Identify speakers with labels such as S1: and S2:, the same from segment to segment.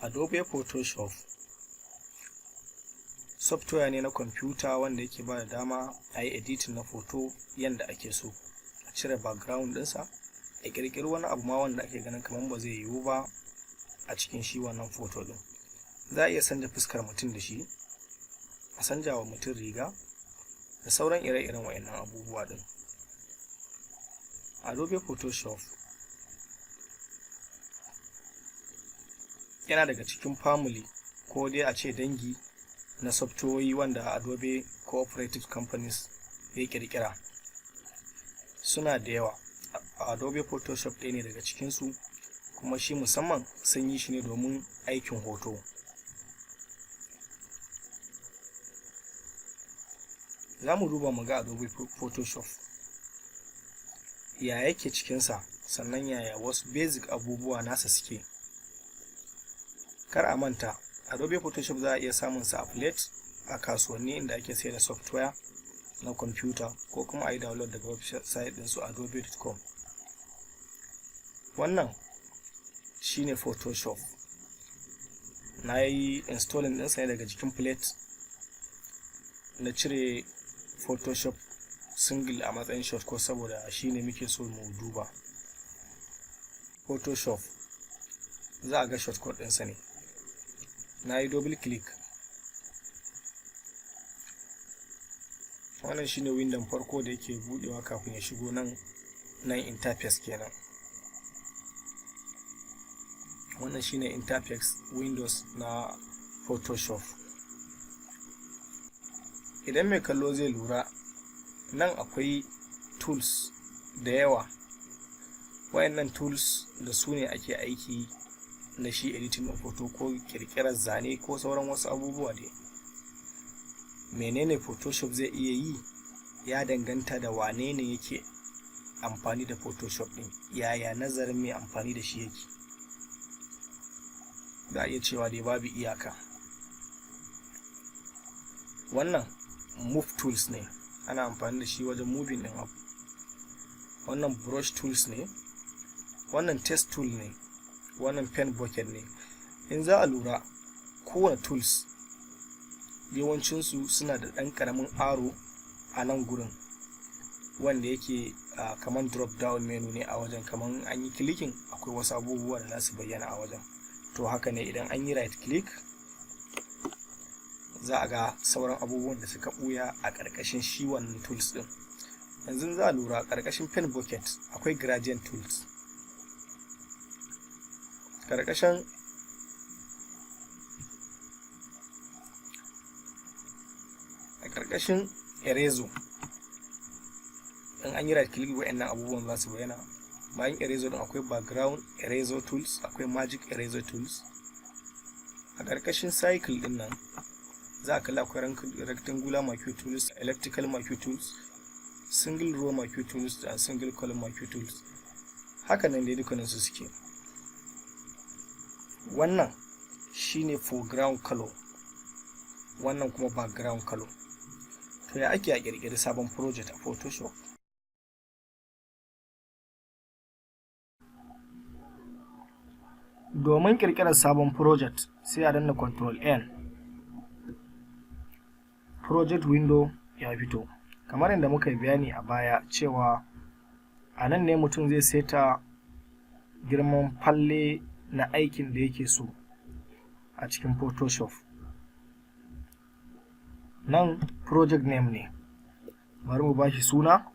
S1: Adobe Photoshop software ne na kwamfuta wanda yake ba da dama a yi editing na photo yanda ake so, a cire background ɗinsa, a ƙirƙiri wani abu ma wanda ake ganin kamar ba zai yiwu ba a cikin shi wannan photo ɗin. Za a iya canja fuskar mutum da shi, a canja wa mutum riga da sauran ire-iren waɗannan abubuwa ɗin. Adobe Photoshop yana daga cikin family ko dai a ce dangi na softwayoyi wanda Adobe Cooperative Companies ya ƙirƙira. Suna da yawa. Adobe Photoshop ɗaya ne daga cikinsu, kuma shi musamman sun yi shi ne domin aikin hoto. Za mu duba mu ga Adobe Photoshop ya yake cikinsa, sannan yaya wasu basic abubuwa nasa suke. Kar a manta, Adobe Photoshop za a iya samun sa a Play a kasuwanni inda ake sayar da software na kwamfuta, ko kuma a yi download daga website ɗinsu adobe.com. Wannan shine Photoshop. Na yi installing ɗinsa ne daga jikin plate, na cire Photoshop single a matsayin shortcut saboda shine muke so mu duba. Photoshop za a ga shortcut ɗinsa ne. Na yi double click. Wannan shine window farko da yake budewa kafin ya shigo nan interface kenan. Wannan shine interface windows na Photoshop. Idan mai kallo zai lura, nan akwai tools da yawa. Wayannan tools da su ne ake aiki na shi editing na photo ko kirkirar zane ko sauran wasu abubuwa dai. Menene Photoshop zai iya yi ya danganta da wane ne yake amfani da Photoshop ɗin, yaya nazarin mai amfani da shi yake. Za a iya cewa dai babu iyaka. Wannan move tools ne, ana amfani da shi wajen moving ɗin abu. Wannan brush tools ne, wannan text tool ne, wannan pen bucket ne. In za a lura, kowane tools yawancinsu suna da ɗan ƙaramin arrow a nan gurin wanda yake kaman drop down menu ne a wajen, kaman an yi clicking akwai wasu abubuwa da za su bayyana a wajen. To haka ne idan an yi right click za a ga sauran abubuwan da suka ɓuya a ƙarƙashin shi wannan tools ɗin. Yanzu za a lura ƙarƙashin pen bucket akwai gradient tools, ƙarƙashin eraser in an yi right click wa'annan abubuwan za su bayyana. Bayan eraser din akwai background eraser tools, akwai magic eraser tools. A ƙarƙashin cycle din nan za a kalla akwai rectangular marquee tools, elliptical marquee tools, single row marquee tools da single column marquee tools. Haka nan dai dukkanin su suke. Wannan shine foreground color, wannan kuma background color. To ya ake a ƙirƙiri sabon project a Photoshop? Domin ƙirƙirar sabon project sai a danna Ctrl N. Project window ya fito. Kamar yadda muka yi bayani a baya cewa a nan ne mutum zai seta girman falle na aikin da yake so a cikin Photoshop. Nan project name ne, bari mu bashi suna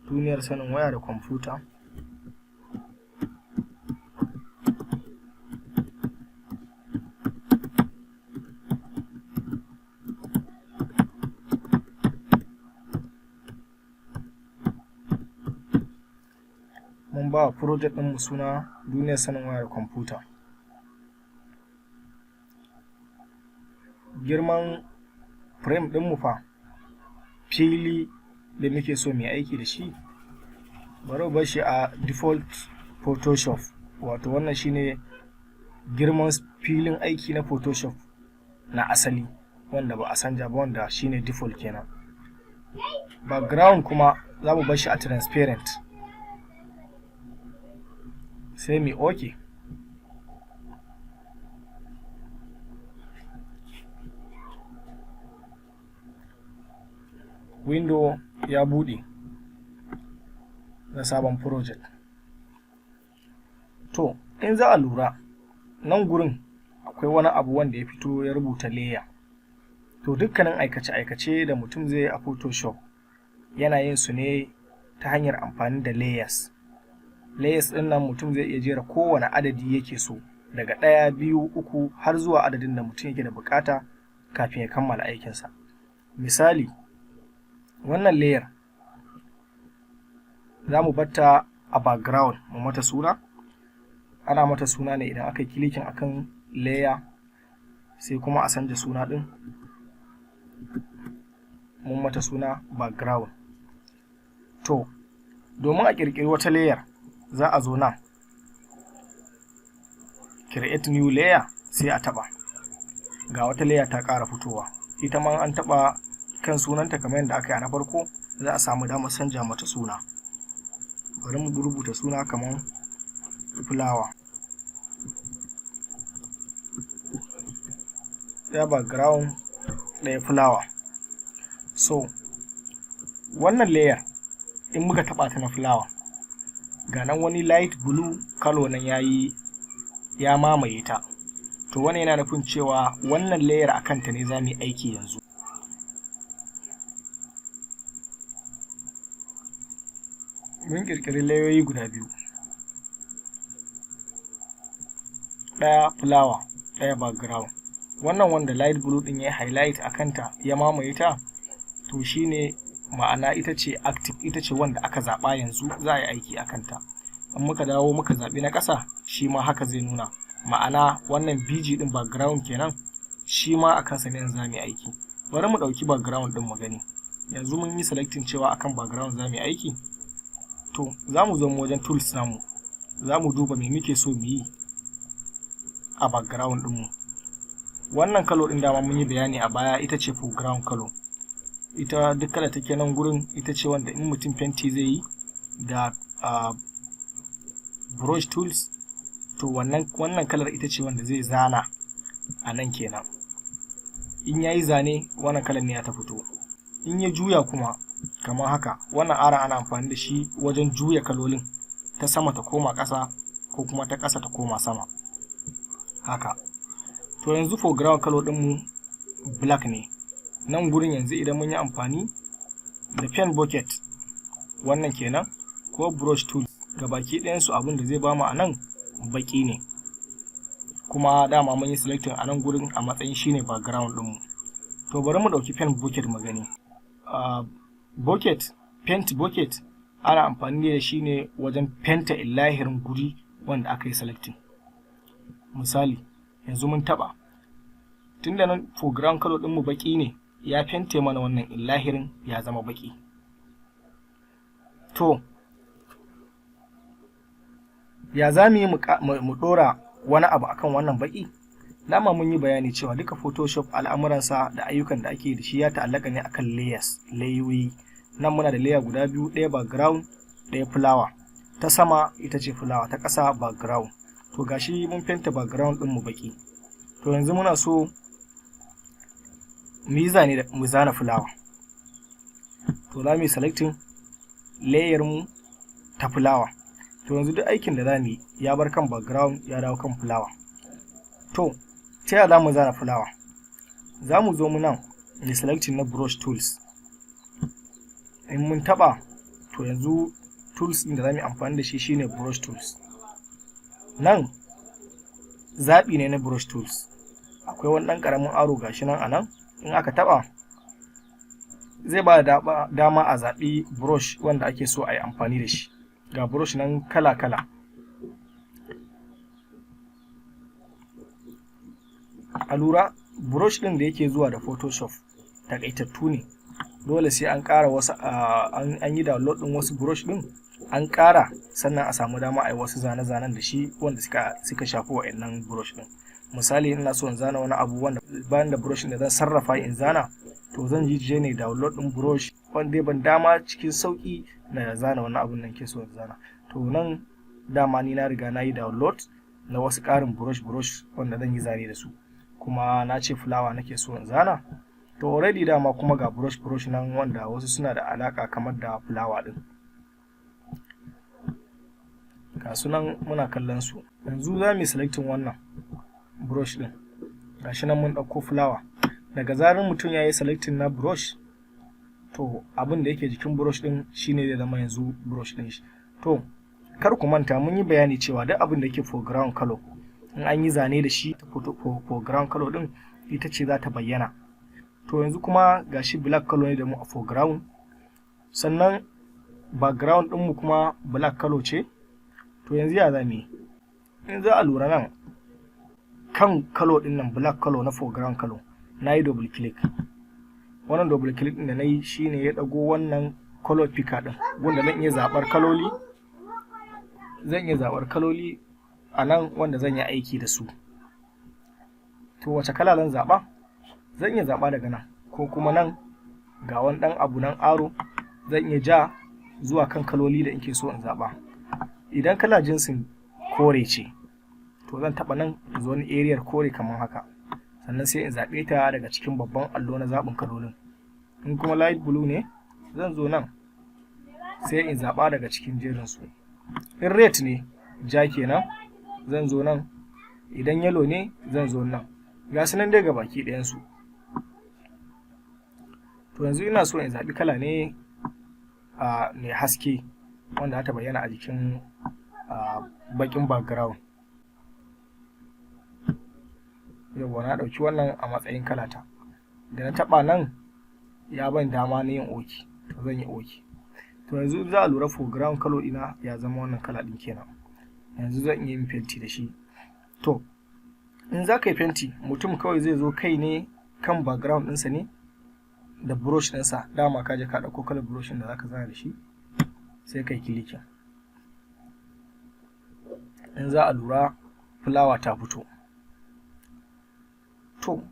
S1: duniyar sanin waya da kwamfuta. Mun ba project ɗin mu suna duniyar sanin waya da kwamfuta. Girman frame ɗin mu fa, fili da muke so mai aiki da shi, bari mu bar shi a default Photoshop. Wato wannan shine girman filin aiki na Photoshop na asali wanda ba a canja ba, wanda shine default kenan. Background kuma za mu bar shi a transparent. Sai mu OK. window ya buɗe na sabon project. To in za a lura nan gurin akwai wani abu wanda ya fito ya rubuta layer. To dukkanin aikace-aikace da mutum zai yi a Photoshop yana yin su ne ta hanyar amfani da layers. Layers ɗin nan mutum zai iya jera kowane adadi yake so, daga 1, 2, 3 har zuwa adadin da mutum yake da bukata kafin ya kammala aikinsa. Misali, wannan layer za mu batta a background, mu mata suna. Ana mata suna ne idan aka yi kilikin akan layer sai kuma a canja suna ɗin, mun mata suna background. To domin a ƙirƙiri wata layer za a zo nan create new layer sai a taɓa, ga wata layer ta ƙara fitowa. Ita ma an taɓa kan sunanta kamar yadda aka yi na farko za a samu damar canja mata suna. Bari mu rubuta suna kamar flower. Ɗaya background ɗaya flower. So wannan layer in muka taɓa ta na flower, ga nan wani light blue color nan ya mamaye ta. To wannan yana nufin cewa wannan layer a kanta ne za mu yi aiki yanzu. Mun ƙirƙiri layoyi guda biyu, ɗaya flower ɗaya background. Wannan wanda light blue ɗin ya highlight a kanta ya mamaye ta, to shine ma'ana ita ce active, ita ce wanda aka zaɓa yanzu za a yi aiki a kanta. In muka dawo muka zaɓi na ƙasa, shi ma haka zai nuna, ma'ana wannan BG ɗin background kenan, shi ma a kansa ne za mu yi aiki. Bari mu ɗauki background ɗin mu gani. Yanzu mun yi selecting cewa akan background za mu yi aiki. To za mu zo mu wajen tools namu, za mu duba me muke so mu yi a background ɗinmu. Wannan color ɗin dama mun yi bayani a baya, ita ce foreground color. Ita duk kala take nan gurin ita ce wanda in mutum fenti zai yi da brush tools, to wannan kalar ita ce wanda zai zana a nan kenan. In yayi zane wannan kalar ne ya ta fito. In ya juya kuma kamar haka, wannan aron ana amfani da shi wajen juya kalolin ta sama ta koma ƙasa ko kuma ta ƙasa ta koma sama haka. To yanzu foreground color ɗinmu black ne. Nan gurin yanzu idan mun yi amfani da pen bucket wannan kenan ko brush tool, gabaki ɗayansu abin da zai bamu a nan baki ne, kuma dama mun yi selecting a nan gurin a matsayin shine background ɗinmu. To bari mu ɗauki pen bucket mu gani. Paint bucket ana amfani da shi ne wajen fenta illahirin guri wanda aka yi selecting. Misali yanzu mun taɓa, tunda nan foreground color ɗinmu baki ne, ya fente mana wannan illahirin ya zama baki. To ya za mu yi mu ɗora wani abu akan wannan baki? Dama mun yi bayani cewa duka Photoshop al'amuransa da ayyukan da ake da shi ya ta'allaka ne akan layers, layoyi. Nan muna da layer guda biyu, ɗaya background ɗaya flower. Ta sama ita ce flower, ta ƙasa background. To gashi mun fenta background ɗinmu baki. To yanzu muna so mu yi zane, mu zana flower. To za mu yi selecting layer mu ta flower. To yanzu duk aikin da za mu yi ya bar kan background ya dawo kan flower. To ta yaya za mu zana flower? Za mu zo mu nan mu selecting na brush tools. In mun taɓa, to yanzu tools ɗin da za mu yi amfani da shi shine brush tools. Nan zaɓi ne na brush tools. Akwai wani ɗan ƙaramin aro gashi nan a nan, in aka taɓa zai ba da dama a zaɓi brush wanda ake so a yi amfani da shi. Ga brush nan kala-kala. A lura brush ɗin da yake zuwa da Photoshop takaitattu ne, dole sai an ƙara wasu, an yi download ɗin wasu brush ɗin an ƙara, sannan a samu dama a yi wasu zane-zanen da shi wanda suka shafi wa'annan brush ɗin. Misali ina so in zana wani abu wanda bayan da brush da zan sarrafa in zana, to zan je ne download ɗin brush wanda ban dama cikin sauƙi na zana wani abun nan ke so in zana. To nan dama ni na riga na yi download na wasu ƙarin brush wanda zan yi zane da su, kuma na ce flower nake so in zana. To already dama kuma ga brush nan wanda wasu suna da alaka kamar da fulawa din. Ga su nan muna kallon su. Yanzu za mu yi selecting wannan brush din. Gashi nan mun ɗauko fulawa. Daga zarar mutum ya yi selecting na brush, to abin da yake jikin brush din shine zai zama yanzu brush din shi. To kar ku manta mun yi bayani cewa duk abin da yake foreground color in an yi zane da shi foreground color din ita ce za ta bayyana. To yanzu kuma gashi black color ne da mu a foreground, sannan background din mu kuma black color ce. To yanzu ya zamu yi? In za a lura nan kan color din nan black color na foreground color, na yi double click. Wannan double click din da na yi shine ya dago wannan color picker din wanda zan iya zabar kaloli. Zan iya zabar kaloli a nan wanda zan yi aiki da su. To wace kala zan zaba? Zan iya zaba daga nan, ko kuma nan ga wani dan abu nan aro zan iya ja zuwa kan kaloli da nake so in zaba. Idan kala jinsin kore ce, to zan taba nan zo wani area kore kamar haka, sannan sai in zabe ta daga cikin babban allo na zabin kalolin. In kuma light blue ne, zan zo nan sai in zaba daga cikin jerin su. In red ne, ja kenan, zan zo nan. Idan yellow ne, zan zo nan. Ga su nan dai gabaki ɗayan su. To yanzu ina so in zabi kala ne mai haske wanda ta bayyana a jikin bakin background. Yawwa, na ɗauki wannan a matsayin kalata. Da na taɓa nan ya ban dama na yin OK, to zan yi OK. To yanzu za a lura foreground color ina ya zama wannan kala ɗin kenan. Yanzu zan iya yin fenti da shi. To in za ka yi fenti, mutum kawai zai zo kai ne kan background ɗinsa ne da brush ɗinsa. Dama ka je ka ɗauko kalar brush ɗin da za ka zana da shi, sai kai kilikin. In za a lura fulawa ta fito. To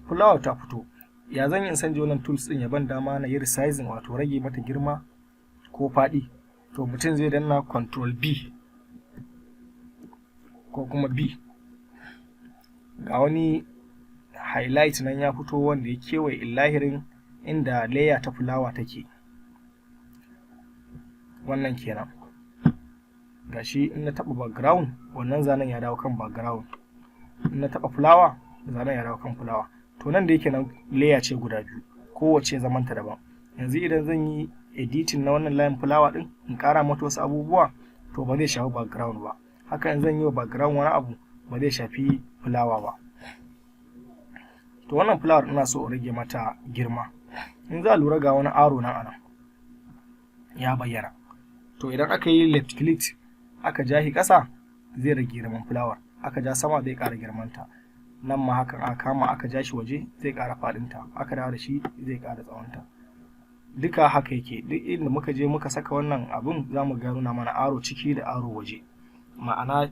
S1: fulawa ta fito, ya zan yi in sanje wannan tools din ya ban dama na yi resizing, wato rage mata girma ko faɗi. To mutum zai danna control B ko kuma B. Ga wani highlight nan ya fito wanda ya kewaye illahirin inda layer ta fulawa take. Wannan kenan. Gashi in na taɓa background, wannan zanen ya dawo kan background. In na taɓa fulawa, zanen ya dawo kan fulawa. To nan da yake nan layer ce guda biyu, kowace zamanta daban. Yanzu idan zan yi editing na wannan layin fulawa din in ƙara mata wasu abubuwa, to ba zai shafi background ba. Haka in zan yi wa background wani abu, ba zai shafi fulawa ba. To wannan fulawar ina so in rage mata girma. In za a lura ga wani aro nan anan ya bayyana. To idan aka yi left click aka ja shi ƙasa, zai rage girman fulawar. Aka ja sama zai ƙara girmanta. Nan ma hakan aka kama aka ja shi waje, zai ƙara faɗinta. Aka dawo da shi, zai ƙara tsawonta. Duka haka yake. Duk inda muka je muka saka wannan abun, za mu ga nuna mana aro ciki da aro waje. Ma'ana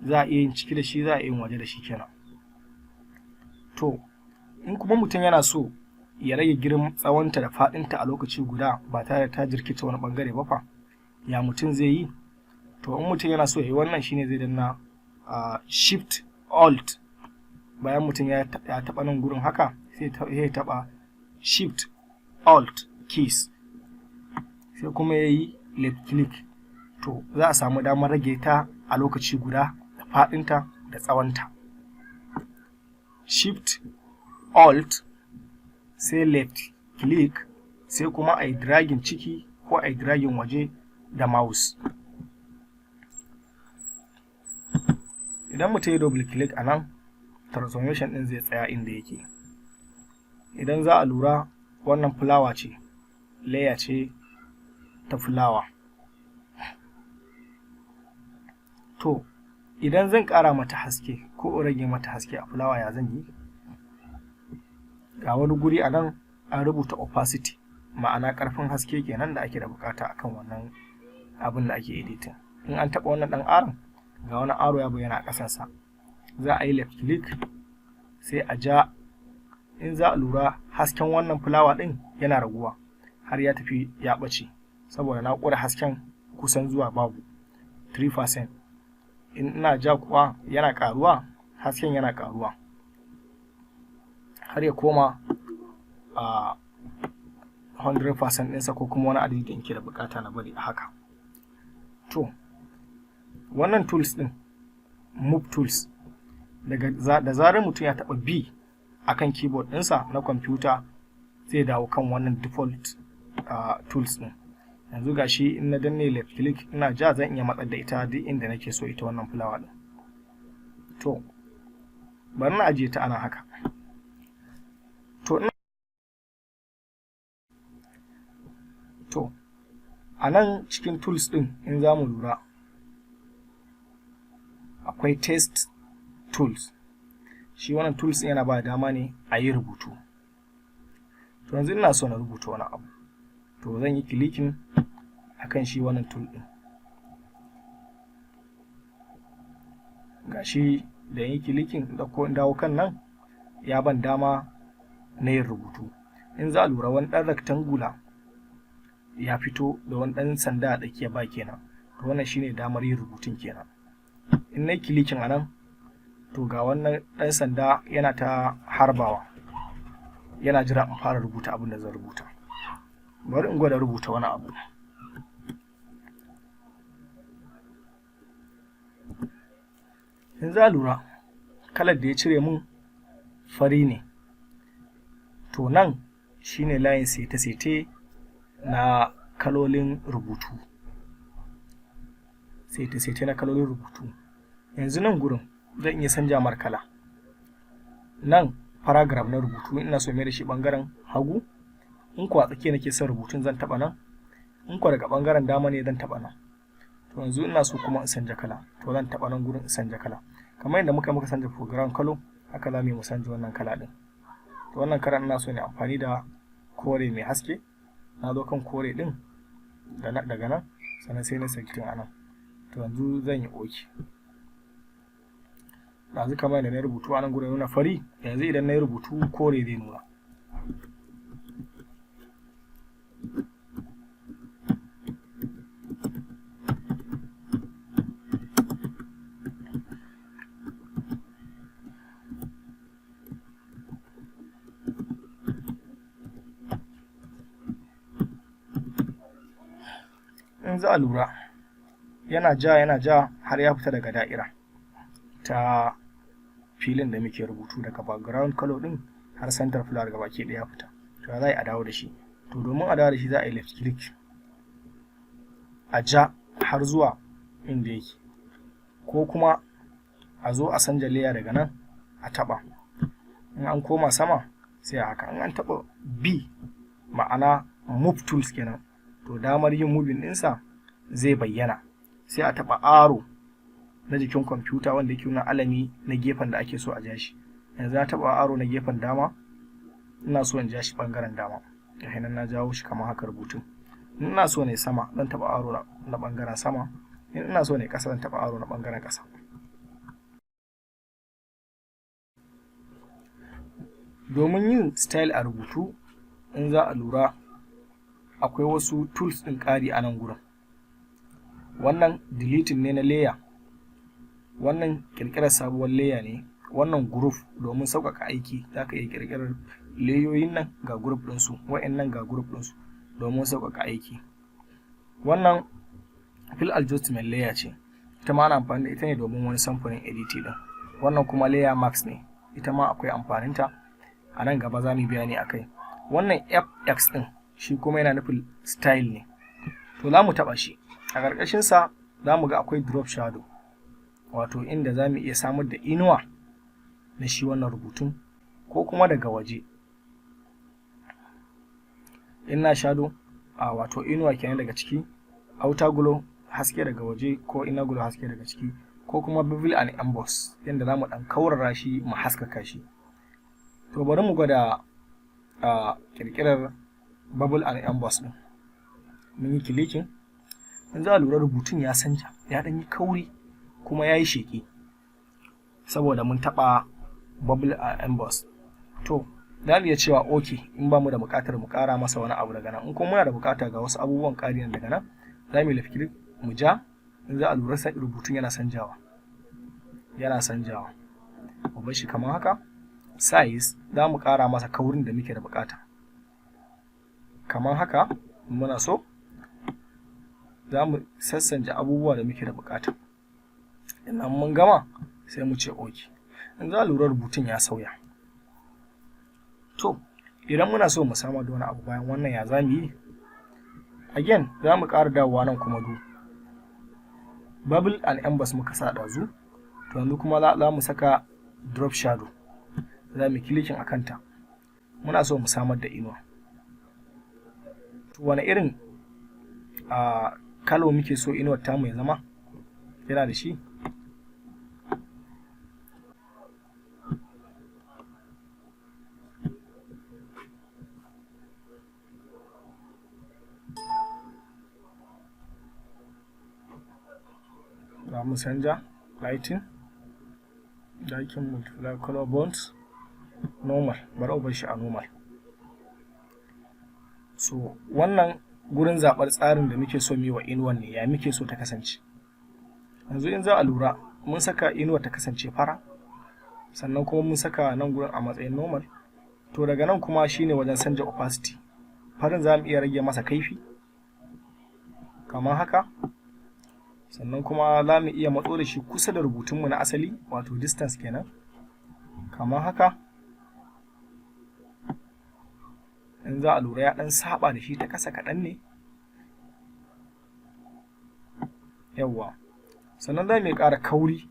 S1: za a iya yin ciki da shi, za a iya yin waje da shi kenan. To in kuma mutum yana so ya rage girman tsawonta da faɗinta a lokaci guda ba tare da ta jirkita wani ɓangare ba fa, ya mutum zai yi? To in mutum yana so ya yi wannan, shine zai danna Shift Alt. Bayan mutum ya taɓa nan gurin haka, sai ya taɓa Shift Alt keys, sai kuma ya yi left click. To za a samu damar rage ta a lokaci guda da faɗinta da tsawonta. Shift Alt sai left click, sai kuma a yi dragging ciki ko a yi dragging waje da mouse. Idan mutum ya double click a nan, transformation ɗin zai tsaya inda yake. Idan za a lura wannan fulawa ce, layer ce ta fulawa. To idan zan ƙara mata haske ko in rage mata haske a fulawa, ya zan yi? Ga wani guri a nan an rubuta opacity, ma'ana ƙarfin haske kenan da ake da bukata akan wannan abin da ake editing. In an taɓa wannan ɗan aron, ga wani aro ya bayyana a ƙasansa. Za a yi left click, sai a ja. In za a lura hasken wannan fulawa ɗin yana raguwa har ya tafi ya ɓace, saboda na ƙura hasken kusan zuwa babu 3%. In ina ja kuwa yana ƙaruwa, hasken yana ƙaruwa. har ya koma a 100% ɗinsa ko kuma wani adadi da yake da bukata na bari a haka. To wannan tools ɗin move tools, da zarar mutum ya taɓa B akan keyboard ɗinsa na kwamfuta zai dawo kan wannan default tools ɗin. Yanzu gashi in na danne left click ina ja zan iya matsar da ita duk inda nake so ita wannan fulawa ɗin. To bari na ajiye ta ana haka. To a nan cikin tools ɗin in za mu lura akwai test tools. Shi wannan tools yana ba dama ne a yi rubutu. To yanzu ina so na rubuta wani abu, to zan yi clicking akan shi wannan tool ɗin. Gashi da yi clicking in dawo kan nan ya ban dama na yin rubutu. In za a lura wani ɗan rectangular ya fito da wani ɗan sanda a tsakiya ba kenan, to wannan shine damar yin rubutun kenan. In na yi clicking a nan, to ga wannan ɗan sanda yana ta harbawa, yana jira in fara rubuta abin da zan rubuta. Bari in gwada rubuta wani abu. In za a lura kalar da ya cire mun fari ne, to nan shine layin sete-sete na kalolin rubutu. Sete-sete na kalolin rubutu. Yanzu nan gurin zan iya canja mar kala. Nan paragraph na rubutu ina so mai da shi bangaren hagu, in kuwa tsakiya nake son rubutun zan taba nan, in kuwa daga bangaren dama ne zan taba nan. To yanzu ina so kuma in canja kala, to zan taba nan gurin in canja kala. Kamar yadda muka canja foreground color, haka za mu canja wannan kala din. To wannan karan ina so ne amfani da kore mai haske. Na zo kan kore din daga nan, sannan sai na selecting a nan. To yanzu zan yi OK. Yanzu kamar yadda na rubutu a nan gurin nuna fari, yanzu idan na yi rubutu kore zai nuna. In za a lura yana ja har ya fita daga da'ira ta filin da muke rubutu, daga background color din har center flower gaba ke daya fita. To za a dawo da shi. To domin a dawo da shi za a yi left click a ja har zuwa inda yake, ko kuma a zo a canja layer daga nan a taba. In an koma sama sai a haka. In an taba B ma'ana move tools kenan, to damar yin moving ɗinsa zai bayyana. Sai a taɓa arrow na jikin kwamfuta wanda yake nuna alami na gefen da ake so a ja shi. Yanzu na taɓa arrow na gefen dama, ina so in ja shi ɓangaren dama. Ga nan na jawo shi kamar haka rubutun. In ina so ne sama zan taɓa arrow na ɓangaren sama, in ina so ne ƙasa zan taɓa arrow na ɓangaren ƙasa. Domin yin style a rubutu, in za a lura akwai wasu tools ɗin ƙari a nan gurin. Wannan deleting ne na layer, wannan ƙirƙirar sabuwar layer ne, wannan group domin sauƙaƙa aiki za ka iya ƙirƙirar layoyin nan ga group ɗinsu, wa'annan ga group ɗinsu domin sauƙaƙa aiki. Wannan fill adjustment layer ce, ita ma ana amfani da ita ne domin wani samfurin editing ɗin. Wannan kuma layer mask ne, ita ma akwai amfaninta, a nan gaba za mu yi bayani akai. Wannan fx ɗin shi kuma yana nufin style ne, to za mu taɓa shi. A ƙarƙashinsa za mu ga akwai drop shadow, wato inda za mu iya samar da inuwa na shi wannan rubutun ko kuma daga waje. Inner shadow wato inuwa kenan daga ciki, outer glow haske daga waje ko inner glow haske daga ciki, ko kuma bevel and emboss yadda za mu ɗan kaurara shi mu haskaka shi. To bari mu gwada ƙirƙirar bubble and emboss ɗin. Mun yi clicking, in za a lura rubutun ya canja, ya ɗan yi kauri kuma ya yi sheƙi saboda mun taɓa bubble and emboss. To za mu iya cewa OK in ba mu da buƙatar mu ƙara masa wani abu daga nan. In kuma muna da buƙata ga wasu abubuwan ƙari daga nan, za mu yi left click mu ja. In za a lura rubutun yana canjawa, mu bar shi kamar haka. size za mu ƙara masa kaurin da muke da buƙata. Kamar haka muna so za mu sassanja abubuwa da muke da buƙata. Idan mun gama sai mu ce OK. In za lura rubutun ya sauya. To idan muna so mu samar da wani abu bayan wannan ya za mu yi? Again za mu ƙara dawowa nan kuma bubble and emboss muka sa ɗazu, to yanzu kuma za mu saka drop shadow. Za mu clicking akan ta. Muna so mu samar da inuwa. To wani irin kalo muke so inuwar tamu ya zama? Yana da shi? Za mu canja lighting multiply color bonds normal, bari a bar shi a normal. So wannan gurin zaɓar tsarin da muke so mu yi wa inuwan ne, ya muke so ta kasance. Yanzu in za a lura mun saka inuwar ta kasance fara, sannan kuma mun saka nan gurin a matsayin normal. To daga nan kuma shine wajen canja opacity. Farin za mu iya rage masa kaifi kamar haka, sannan kuma za mu iya matso da shi kusa da rubutunmu na asali, wato distance kenan, kamar haka. In za a lura ya ɗan saba da shi ta ƙasa kaɗan ne. Yawwa. Sannan za mu ƙara kauri.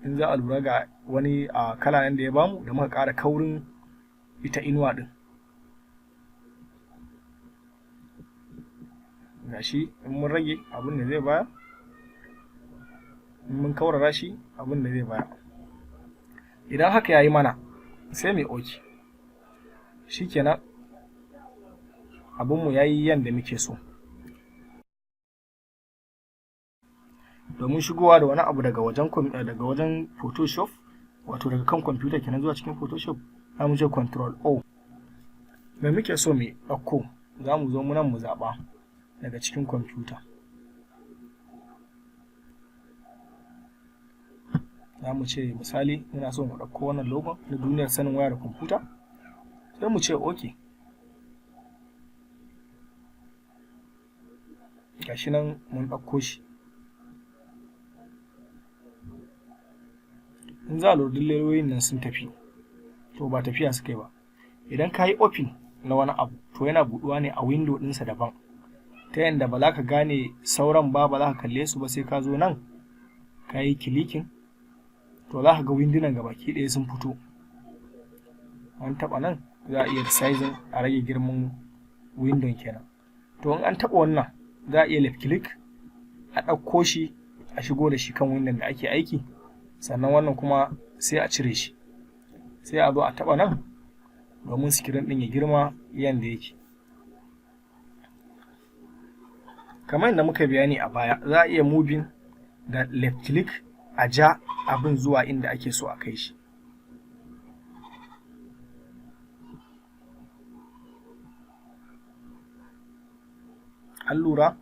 S1: In za a lura ga wani kala nan da ya bamu da muka ƙara kaurin ita inuwa ɗin. Gashi in mun rage abin da zai bayar, in mun kaurara shi abin da zai bayar. Idan haka ya yi mana sai mu OK. Shikenan abinmu ya yi yanda muke so. Domin shigowa da wani abu daga wajen Photoshop, wato daga kan kwamfuta kenan zuwa cikin Photoshop, za mu je Control O. Me muke so mu ɗauko, za mu zo nan mu zaɓa daga cikin kwamfuta. Za mu ce misali muna so mu ɗauko wannan logon na duniyar sanin waya da kwamfuta. Sai mu ce OK. Gashi nan mun ɗauko shi. In za a lura duk layoyin nan sun tafi, to ba tafiya suka yi ba. Idan ka yi open na wani abu, to yana buɗuwa ne a window ɗinsa daban, ta yadda ba za ka gane sauran ba za ka kalle su ba sai ka zo nan ka yi clicking, to za ka ga windunan gabaki ɗaya sun fito. An taɓa nan za a iya resizing a rage girman window kenan. To in an taɓa wannan za a iya left click a ɗauko shi a shigo da shi kan window da ake aiki, sannan wannan kuma sai a cire shi, sai a zo a taɓa nan domin screen ɗin ya girma yanda yake. Kamar yadda muka bayani a baya, za a iya moving da left click a ja abin zuwa inda ake so a kai shi. An lura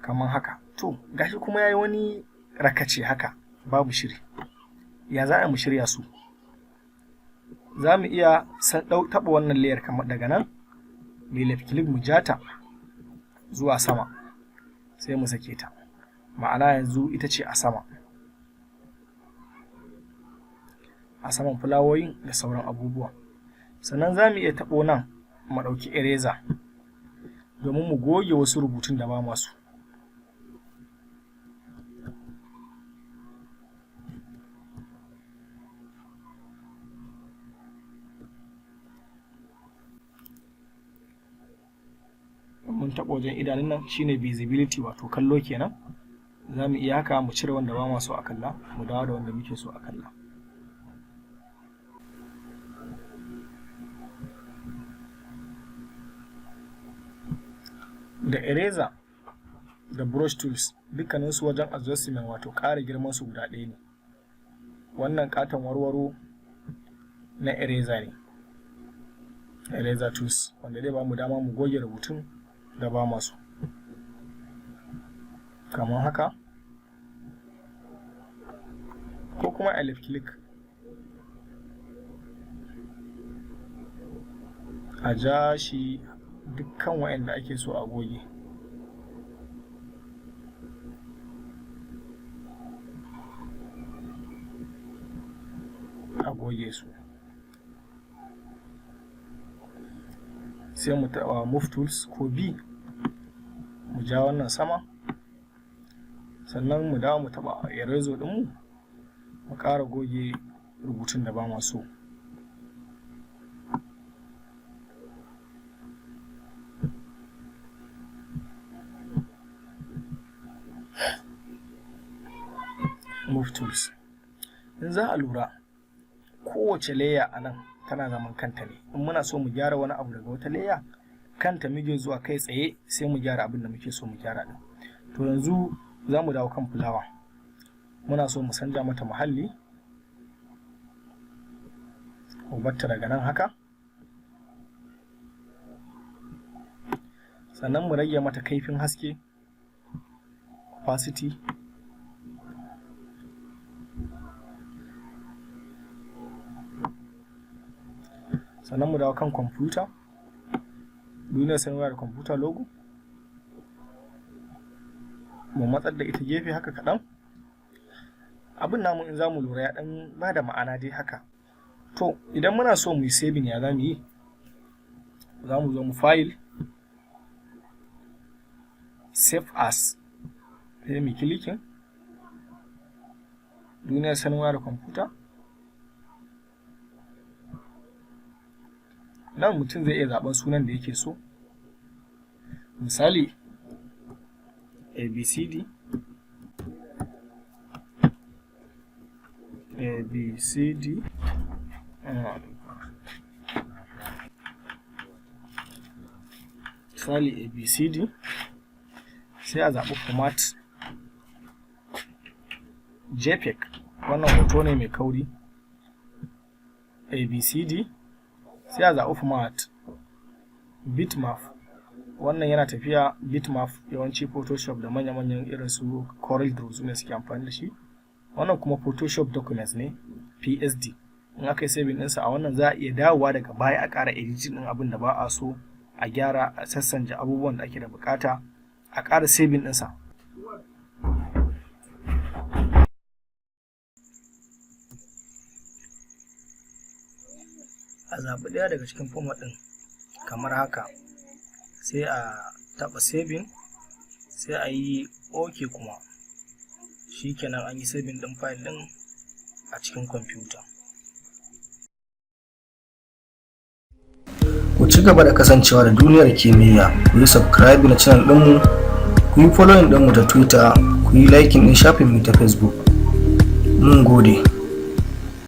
S1: kamar haka. To gashi kuma yayi wani rakace haka, babu shiri. Ya za a mu shirya su? Za mu iya taɓa wannan layer kamar daga nan, mai left click mu jata zuwa sama, sai mu sake ta. Ma'ana yanzu ita ce a sama, a saman fulawoyin da sauran abubuwa. Sannan za mu iya taɓo nan mu ɗauki eraser domin mu goge wasu rubutun da ba masu. Mun taɓa wajen idanun nan shine visibility, wato kallo kenan. Za mu iya haka mu cire wanda ba ma so a kalla, mu dawo da wanda muke so a kalla. Da eraser da brush tools dukkaninsu wajen adjustment, wato ƙara girman su guda ɗaya ne. Wannan ƙaton warwaro na eraser ne, eraser tools, wanda zai ba mu dama mu goge rubutun da ba masu, kamar haka, ko kuma a left click a ja shi dukkan wa'anda ake so a goge. A goge su. Sai mu taɓa move tools ko B, mu ja wannan sama, sannan mu dawo mu taɓa eraser ɗinmu mu ƙara goge rubutun da ba ma so. Move tools. In za a lura, kowace layer a nan tana zaman kanta ne. In muna so mu gyara wani abu daga wata layer, kanta muke zuwa kai tsaye sai mu gyara abin da muke so mu gyara din. To yanzu za mu dawo kan fulawa. Muna so mu canja mata muhalli. Mu batta daga nan haka. Sannan mu rage mata kaifin haske, opacity. Sannan mu dawo kan kwamfuta, duniyar sanarwa da kwamfuta logo, mu matsar da ita gefe haka kaɗan. Abin namu in za mu lura ya ɗan ba da ma'ana dai haka. To idan muna so mu yi saving ya za mu yi, za mu zo mu file, save as, sai mu clicking duniyar sanarwa da kwamfuta. Nan mutum zai iya zaɓen sunan da yake so, misali abcd, sai a zaɓi format JPEG, wannan hoto ne mai kauri, abcd. Sai a zaɓi format bitmap, wannan yana tafiya bitmap, yawanci Photoshop da manya-manyan irin su Corel Draw su ne suke amfani da shi. Wannan kuma Photoshop documents ne, PSD. In aka yi saving ɗinsa a wannan za a iya dawowa daga baya a ƙara editing ɗin abin da ba a so, a gyara, a sassanja abubuwan da ake da buƙata, a ƙara saving ɗinsa. A zaɓi ɗaya daga cikin format ɗin kamar haka, sai a taɓa saving, sai a yi OK kuma. Shikenan an yi saving ɗin file ɗin a cikin kwamfuta. Ku ci gaba da kasancewa da duniyar kimiyya, ku yi subscribe na channel ɗinmu, ku yi following ɗinmu ta Twitter, ku yi liking ɗin shafinmu ta Facebook. Mun gode.